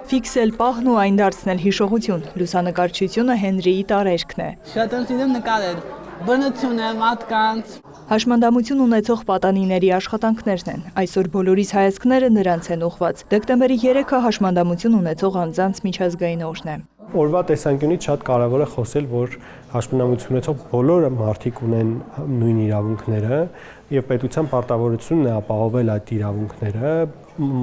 Ֆիքսել պահն ու այն դարձնել հիշողություն, լուսանկարչությունը Հենրիի տարերքն է։ Շատ եմ սիրում նկարել, բնությունը, մարդկանց։ Հաշմանդամություն ունեցող պատանիների աշխատանքներն են, այսօր բոլորիս հայացքները նրանց են ուղղված։ Դեկտեմբերի 3-ը հաշմանդամություն ունեցող անձանց միջազգային օրն է։ Օրվա տեսանկյունից շատ կարևոր է խոսել, որ հաշմանդամություն ունեցող բոլոր մարդիկ ունեն նույն իրավունքները եւ պետության պարտավորությունն է ապահովել այդ իրավունքները,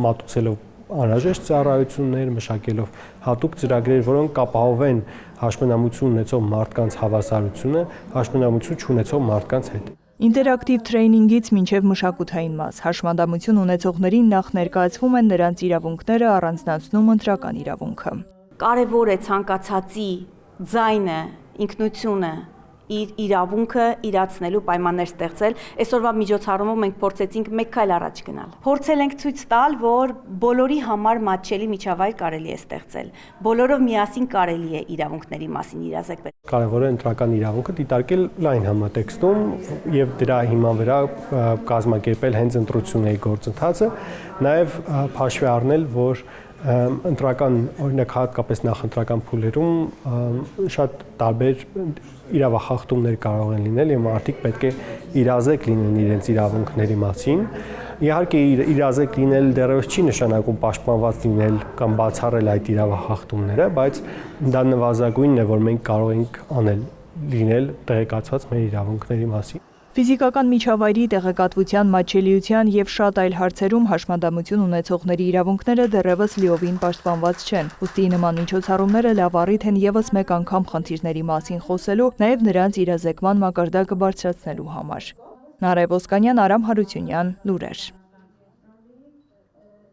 մատուցելով անհրաժեշտ ծառայություններ, մշակելով հատուկ ծրագրեր, որոնք կապահովեն հաշմանդամություն ունեցող մարդկանց հավասարությունը հաշմանդամություն չունեցող մարդկանց հետ։ Ինտերակտիվ թրեյնինգից մինչև մշակութային մաս, հաշմանդամություն ունեցողներին նախ ներկայացվում են նրանց իրավունքները, առանձնացնում ընտրական իրավունքը։ Կարևոր է ցանկացածի ձայնը, ինքնությունը, իր իրավունքը իրացնելու պայմաններ ստեղծել։ Այսօրվա միջոցառումով մենք փորձեցինք մեկ քայլ առաջ գնալ։ Փորձել ենք ցույց տալ, որ բոլորի համար մատչելի միջավայր կարելի է ստեղծել։ Բոլորով միասին կարելի է իրավունքների մասին իրազեկվել։ Կարևոր է ընտրական իրավունքը դիտարկել լայն համատեքստում եւ դրա հիման վրա կազմակերպել հենց ընտրությունների գործընթացը, նաեւ հաշվի առնել, որ ընտրական օրինակ հատկապես նախընտրական փուլերում շատ տարբեր իրավախախտումներ կարող են լինել եւ մարդիկ պետք է իրազեկ լինեն իրենց իրավունքների մասին։ Իհարկե իրազեկ լինել դեռևս չի նշանակում պաշտպանված լինել կամ բացառել այդ իրավախախտումները, բայց դա նվազագույնն է, որ մենք կարող ենք անել լինել տեղեկացված մեր իրավունքների մասին։ Ֆիզիկական միջավայրի տեղեկատվության մատչելիության եւ շատ այլ հարցերում հաշմանդամություն ունեցողների իրավունքները դեռևս լիովին պաշտպանված չեն։ Ուստի նման միջոցառումները լավ առիթ են եւս մեկ անգամ խնդիրների մասին խոսելու, նաեւ նրանց իրազեկման մակարդակը բարձրացնելու համար։ Նարեկ Ոսկանյան, Արամ Հարությունյան, լուրեր։